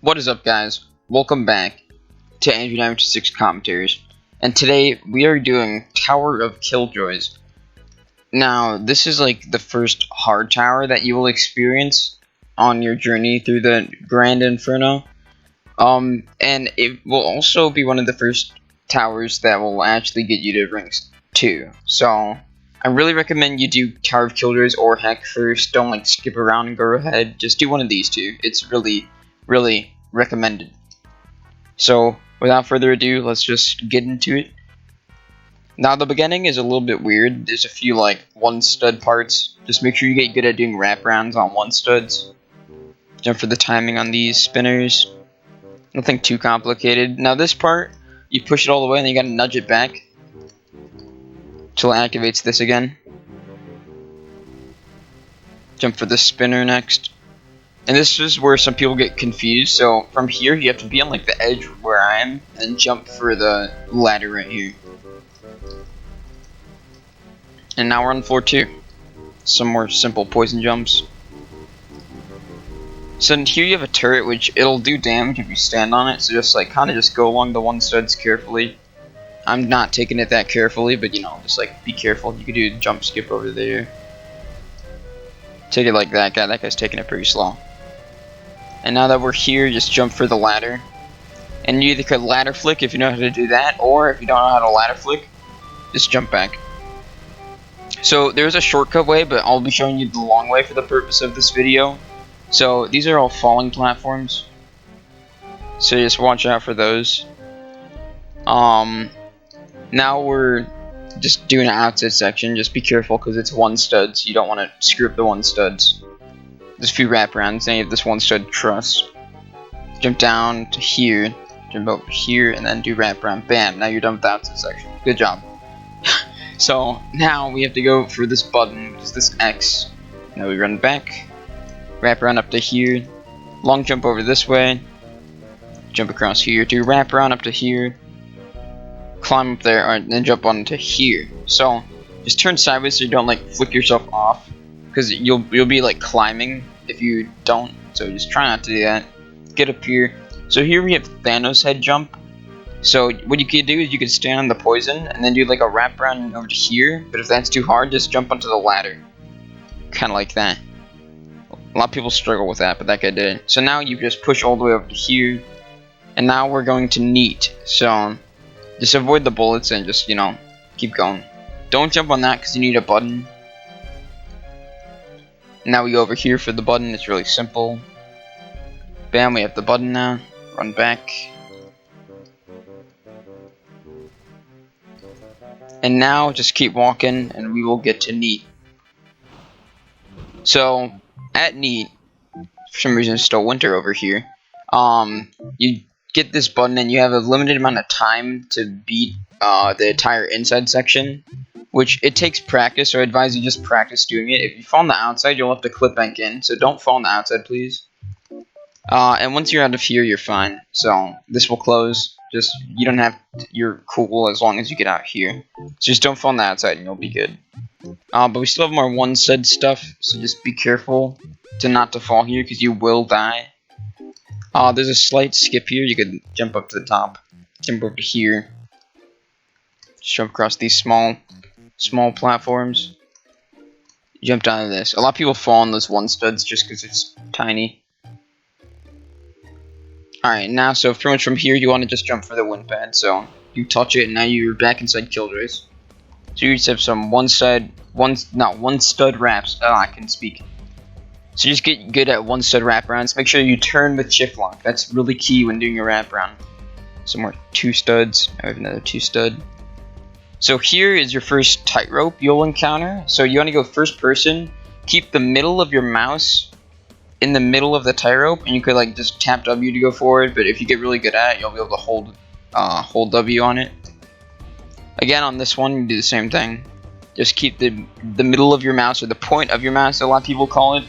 What is up, guys? Welcome back to Andrew9126 Commentaries, and today we are doing Tower of Killjoys. Now, this is like the first hard tower that you will experience on your journey through the Grand Inferno. And it will also be one of the first towers that will actually get you to ranks 2. So, I really recommend you do Tower of Killjoys or Hecc first. Don't like skip around and go ahead. Just do one of these two. It's really recommended. So, without further ado, let's just get into it. Now, the beginning is a little bit weird. There's a few, like, one-stud parts. Just make sure you get good at doing wraparounds on one-studs. Jump for the timing on these spinners. Nothing too complicated. Now, this part, you push it all the way, and then you gotta nudge it back until it activates this again. Jump for the spinner next. And this is where some people get confused. So from here, you have to be on like the edge where I am and jump for the ladder right here. And now we're on floor 2. Some more simple poison jumps. So here you have a turret, which it'll do damage if you stand on it. So just like kind of just go along the one studs carefully. I'm not taking it that carefully, but you know, just like be careful. You could do a jump skip over there. Take it like that guy. That guy's taking it pretty slow. And now that we're here, just jump for the ladder. And you either could ladder flick if you know how to do that, or if you don't know how to ladder flick, just jump back. So there's a shortcut way, but I'll be showing you the long way for the purpose of this video. So these are all falling platforms, so just watch out for those. Now we're just doing an outside section. Just be careful because it's one stud, so you don't want to screw up the one studs. There's a few wraparounds, then you have this one stud truss. Jump down to here, jump over here, and then do wraparound. Bam! Now you're done with the outside section. Good job. So now we have to go for this button, which is this X. Now we run back, wrap around up to here, long jump over this way, jump across here, do wraparound up to here, climb up there, and then jump onto here. So just turn sideways so you don't like flick yourself off, because you'll be like climbing if you don't. So just try not to do that. Get up here. So here we have Thanos head jump. So what you could do is you could stand on the poison and then do like a wraparound over to here. But if that's too hard, just jump onto the ladder. Kind of like that. A lot of people struggle with that, but that guy did. So now you just push all the way over to here. And now we're going to neat. So just avoid the bullets and just, you know, keep going. Don't jump on that because you need a button. Now we go over here for the button. It's really simple. Bam, we have the button now. Run back. And now just keep walking and we will get to neat. So at neat, for some reason it's still winter over here. You get this button and you have a limited amount of time to beat the entire inside section, which it takes practice, so I advise you just practice doing it. If you fall on the outside, you'll have to clip back in, so don't fall on the outside, please. And once you're out of here, you're fine. So this will close. Just you don't have you're cool as long as you get out here. So just don't fall on the outside and you'll be good. But we still have more one stud stuff, so just be careful not to fall here because you will die. There's a slight skip here. You could jump up to the top, jump over to here, just jump across these small platforms. Jump down to this. A lot of people fall on those one studs just because it's tiny. Alright, now so pretty much from here you want to just jump for the wind pad. So you touch it and now you're back inside Killjoys. So you just have some one stud wraps. Oh, I can speak. So just get good at one stud wraparounds. Make sure you turn with shift lock. That's really key when doing your wraparound. Some more 2 studs. I have another 2 stud. So here is your first tightrope you'll encounter. So you want to go first person. Keep the middle of your mouse in the middle of the tightrope, and you could like just tap W to go forward. But if you get really good at it, you'll be able to hold W on it. Again, on this one, you do the same thing. Just keep the middle of your mouse, or the point of your mouse, a lot of people call it,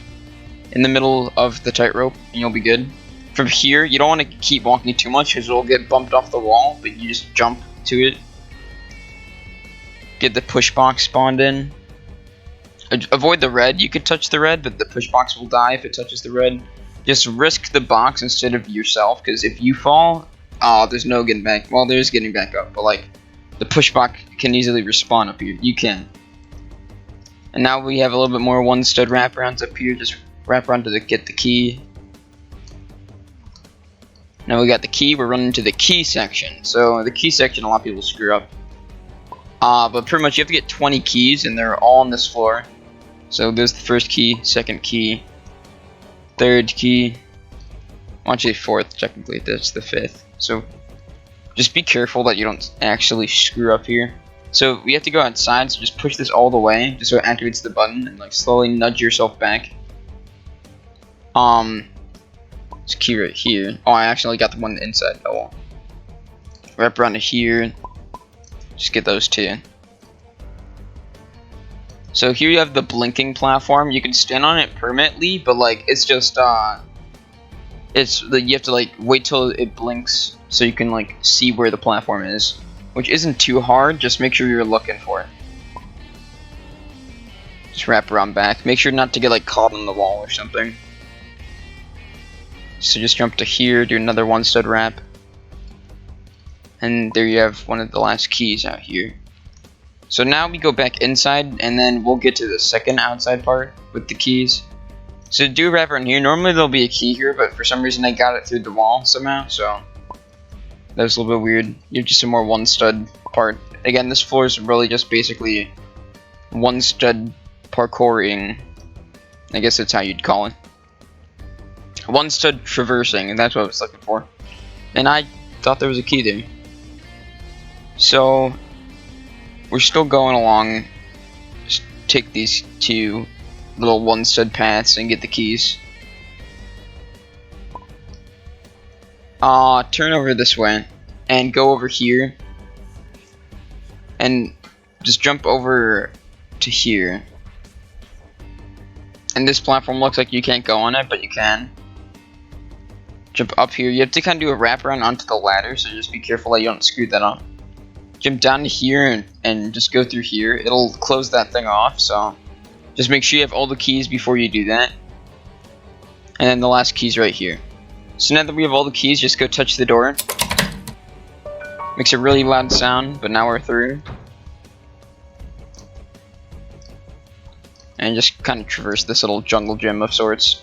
in the middle of the tightrope, and you'll be good. From here, you don't want to keep walking too much because it'll get bumped off the wall, but you just jump to it. Get the push box spawned in. Avoid the red. You could touch the red, but the push box will die if it touches the red. just risk the box instead of yourself, because if you fall, oh, there's no getting back. Well, there's getting back up, but like the push box can easily respawn up here. You can. And now we have a little bit more one stud wraparounds up here. Just wrap around to get the key. Now we got the key. We're running to the key section. So the key section, a lot of people screw up. But pretty much you have to get 20 keys, and they're all on this floor. So there's the first key, second key, third key. Well, actually fourth, technically. That's the fifth. So just be careful that you don't actually screw up here. So we have to go outside, so just push this all the way, just so it activates the button, and like slowly nudge yourself back. It's key right here. Oh, I actually got the one inside. Oh well. Wrap around to here. Just get those two. So here you have the blinking platform. You can stand on it permanently, but like it's just you have to like wait till it blinks so you can like see where the platform is, which isn't too hard. Just make sure you're looking for it. Just wrap around back. Make sure not to get like caught on the wall or something. So just jump to here, do another one stud wrap, and there you have one of the last keys out here. So now we go back inside, and then we'll get to the second outside part with the keys. So do a wrap around here. Normally there'll be a key here, but for some reason I got it through the wall somehow, so that was a little bit weird. You have just a more one stud part. Again, this floor is really just basically one stud parkouring. I guess that's how you'd call it. One stud traversing, and that's what I was looking for. And I thought there was a key there. So we're still going along. Just take these two little one stud paths and get the keys. Turn over this way and go over here and just jump over to here. And this platform looks like you can't go on it, but you can. Jump up here. You have to kind of do a wraparound onto the ladder, so just be careful that you don't screw that up. Jump down to here and just go through here. It'll close that thing off, so just make sure you have all the keys before you do that. And then the last key's right here. So now that we have all the keys, just go touch the door. Makes a really loud sound, but now we're through. And just kind of traverse this little jungle gym of sorts.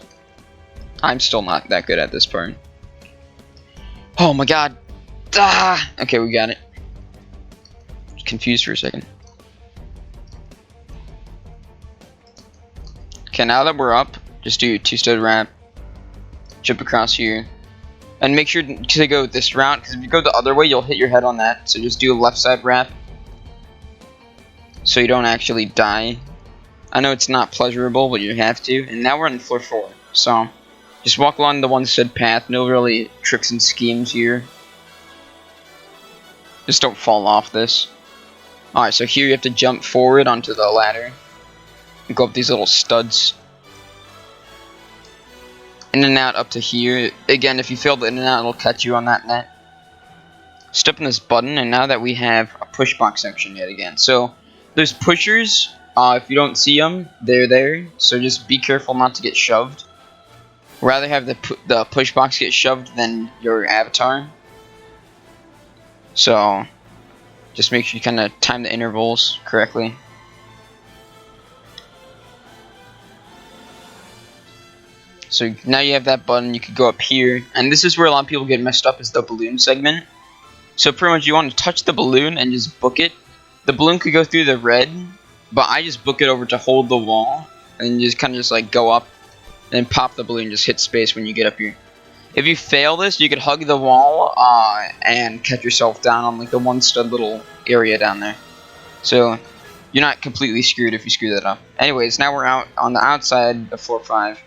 I'm still not that good at this part. Oh my god. Ah! Okay, we got it. Just confused for a second. Okay, now that we're up, just do two stud wrap. Jump across here. And make sure to go this route, because if you go the other way, you'll hit your head on that. So just do a left side wrap, so you don't actually die. I know it's not pleasurable, but you have to. And now we're on floor 4. So just walk along the one stud path. No really tricks and schemes here. Just don't fall off this. Alright, so here you have to jump forward onto the ladder. And go up these little studs. In and out up to here. Again, if you fail the in and out, it'll catch you on that net. Step on this button, and now that we have a push box section yet again. So there's pushers. If you don't see them, they're there. So just be careful not to get shoved. Rather have the push box get shoved than your avatar. So just make sure you kind of time the intervals correctly. So now you have that button, you could go up here, and this is where a lot of people get messed up, is the balloon segment. So pretty much you want to touch the balloon and just book it. The balloon could go through the red, but I just book it over to hold the wall, and you just kind of just like go up, and pop the balloon, just hit space when you get up here. If you fail this, you could hug the wall, and catch yourself down on like the one stud little area down there. So you're not completely screwed if you screw that up. Anyways, now we're out on the outside of floor 5.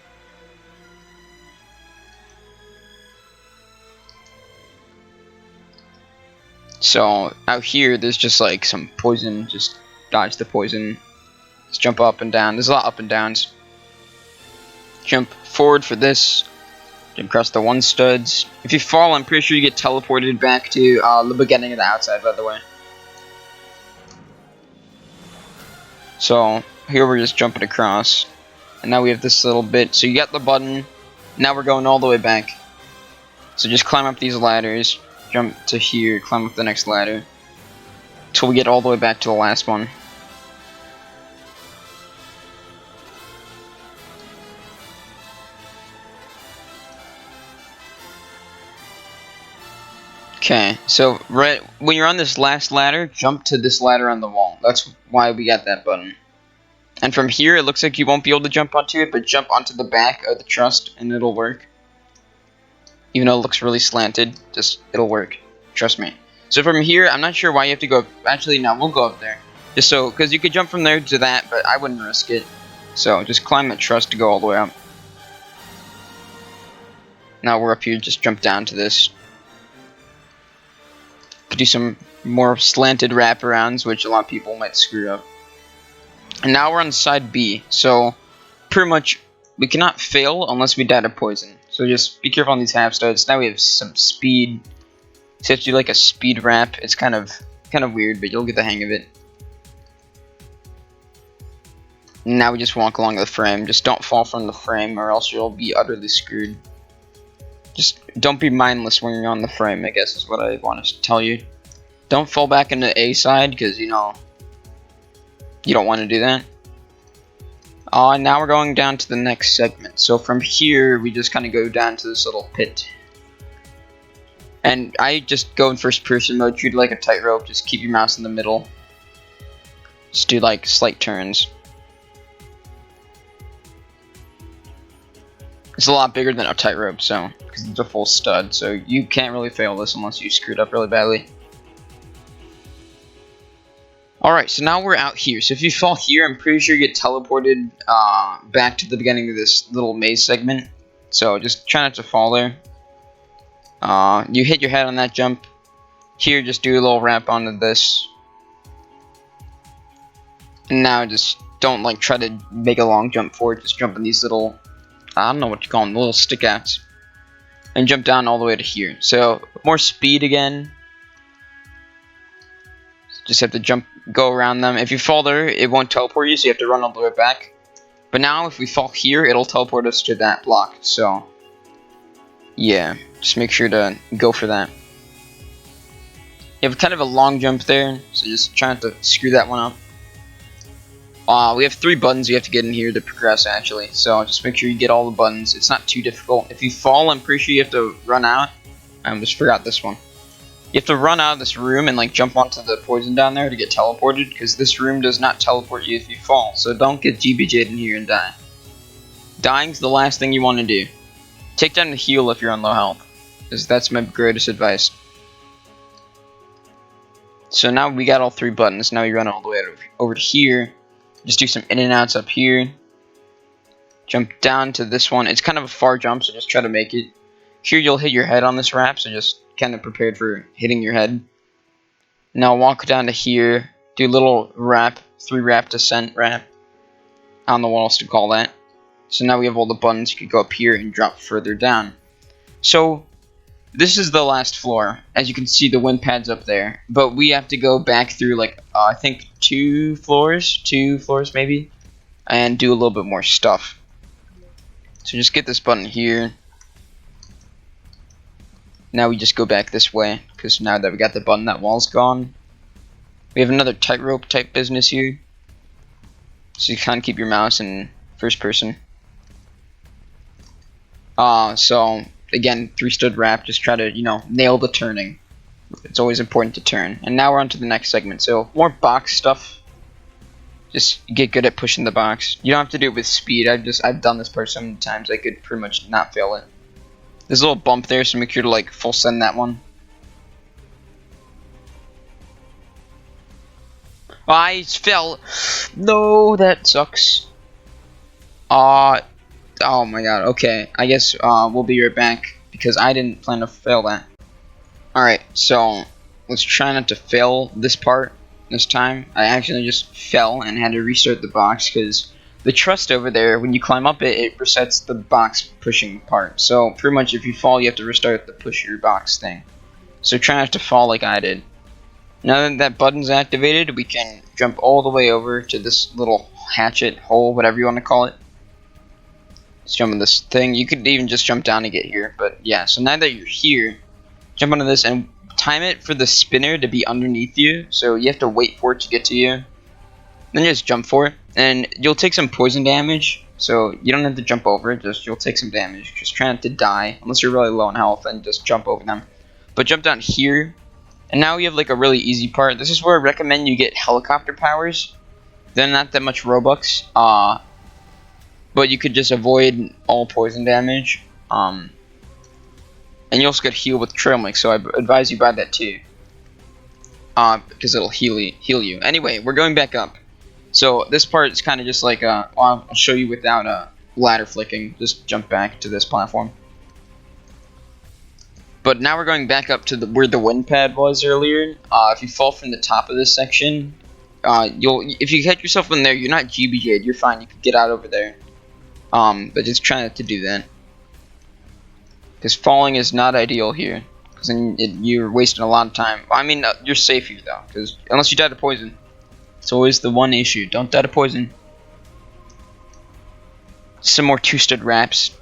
So out here, there's just like some poison. Just dodge the poison. Just jump up and down. There's a lot of up and downs. Jump forward for this. Jump across the one studs. If you fall, I'm pretty sure you get teleported back to the beginning of the outside, by the way. So here we're just jumping across. And now we have this little bit. So you got the button. Now we're going all the way back. So just climb up these ladders, jump to here, climb up the next ladder, till we get all the way back to the last one. Okay, so right when you're on this last ladder, jump to this ladder on the wall. That's why we got that button. And from here, it looks like you won't be able to jump onto it, but jump onto the back of the trust and it'll work. Even though it looks really slanted, it'll work. Trust me. So from here, I'm not sure why you have to go. Actually, no, we'll go up there. Just so, because you could jump from there to that, but I wouldn't risk it. So just climb the trust to go all the way up. Now we're up here, just jump down to this. Do some more slanted wraparounds, which a lot of people might screw up. And now we're on side B, so pretty much we cannot fail unless we die to poison. So just be careful on these half studs. Now we have some speed. So you have to do like a speed wrap. It's kind of weird, but you'll get the hang of it. Now we just walk along the frame. Just don't fall from the frame, or else you'll be utterly screwed. Just don't be mindless when you're on the frame, I guess is what I want to tell you. Don't fall back into A side, because, you know, you don't want to do that. Now we're going down to the next segment. So from here, we just kind of go down to this little pit. And I just go in first person mode, treat it like a tightrope. Just keep your mouse in the middle. Just do like slight turns. It's a lot bigger than a tightrope, so because it's a full stud, so you can't really fail this unless you screwed up really badly. Alright, so now we're out here. So if you fall here, I'm pretty sure you get teleported back to the beginning of this little maze segment. So just try not to fall there. You hit your head on that jump. Here, just do a little wrap onto this. And now just don't like try to make a long jump forward. Just jump in these little, I don't know what you call them, little stick outs. And jump down all the way to here. So more speed again. Just have to jump, go around them. If you fall there, it won't teleport you, so you have to run all the way back. But now, if we fall here, it'll teleport us to that block. So, yeah, just make sure to go for that. You have kind of a long jump there, so just try not to screw that one up. We have 3 buttons you have to get in here to progress, actually. So just make sure you get all the buttons. It's not too difficult. If you fall, I'm pretty sure you have to run out. I just forgot this one. You have to run out of this room and like jump onto the poison down there to get teleported, because this room does not teleport you if you fall. So don't get GBJ'd in here and die. Dying's the last thing you want to do. Take down the heal if you're on low health, because that's my greatest advice. So now we got all 3 buttons. Now you run all the way over to here. Just do some in and outs up here. Jump down to this one. It's kind of a far jump, so just try to make it. Here you'll hit your head on this wrap, so just kind of prepared for hitting your head. Now walk down to here. Do a little wrap, 3 wrap descent wrap. I don't know what else to call that. So now we have all the buttons. You could go up here and drop further down. So this is the last floor. As you can see, the wind pad's up there. But we have to go back through like, I think 2 floors maybe, and do a little bit more stuff. So just get this button here. Now we just go back this way, because now that we got the button, that wall's gone. We have another tightrope type business here. So you kind of keep your mouse in first person. So again, 3 stud wrap, just try to, you know, nail the turning. It's always important to turn. And now we're on to the next segment. So more box stuff. Just get good at pushing the box. You don't have to do it with speed. I've done this part so many times I could pretty much not fail it. There's a little bump there, so make sure to like full send that one. I fell. No, that sucks. Oh my god. Okay, I guess we'll be right back, because I didn't plan to fail that. Alright, so let's try not to fail this part this time. I actually just fell and had to restart the box, because the trust over there, when you climb up it, it resets the box pushing part. So pretty much if you fall, you have to restart the push your box thing. So try not to fall like I did. Now that that button's activated, we can jump all the way over to this little hatchet hole, whatever you want to call it. Let's jump on this thing. You could even just jump down to get here, but yeah. So now that you're here, jump onto this and time it for the spinner to be underneath you. So you have to wait for it to get to you. Then just jump for it, and you'll take some poison damage. So you don't have to jump over it. Just you'll take some damage. Just try not to die unless you're really low on health, and just jump over them. But jump down here, and now you have like a really easy part. This is where I recommend you get helicopter powers. They're not that much Robux. But you could just avoid all poison damage. And you also get heal with trail mix, so I advise you buy that too. Because it'll heal you. Anyway, we're going back up. So this part is kind of just like I'll show you without ladder flicking. Just jump back to this platform. But now we're going back up to where the wind pad was earlier. If you fall from the top of this section, if you catch yourself in there, you're not GBJ'd. You're fine. You can get out over there. But just try not to do that. Because falling is not ideal here. Because then you're wasting a lot of time. I mean, you're safe here though. Because unless you die to poison. It's always the one issue. Don't die to poison. Some more two-stud wraps.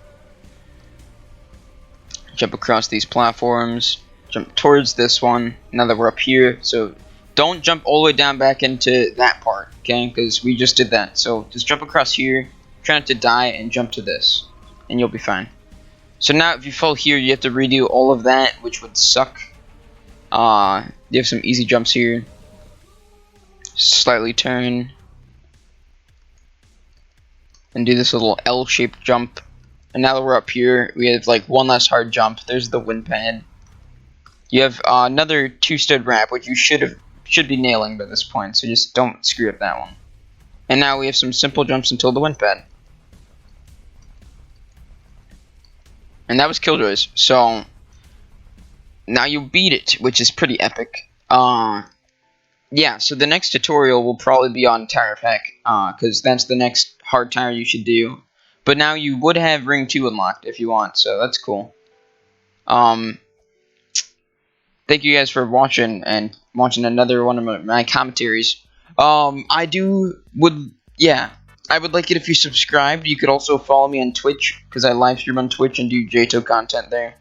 Jump across these platforms. Jump towards this one. Now that we're up here. So don't jump all the way down back into that part. Okay? Because we just did that. So just jump across here. Try not to die and jump to this. And you'll be fine. So now if you fall here, you have to redo all of that, which would suck. You have some easy jumps here. Slightly turn. And do this little L-shaped jump. And now that we're up here, we have like one last hard jump. There's the wind pad. You have another two-stud wrap, which you should be nailing by this point. So just don't screw up that one. And now we have some simple jumps until the wind pad. And that was Killjoys. So now you beat it, which is pretty epic. Yeah, so the next tutorial will probably be on Tower of Hecc, because that's the next hard tower you should do. But now you would have Ring 2 unlocked if you want, so that's cool. Thank you guys for watching, and watching another one of my commentaries. I would like it if you subscribed. You could also follow me on Twitch, because I live stream on Twitch and do JTO content there.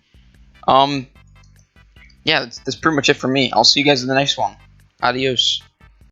Yeah, that's pretty much it for me. I'll see you guys in the next one. Adios.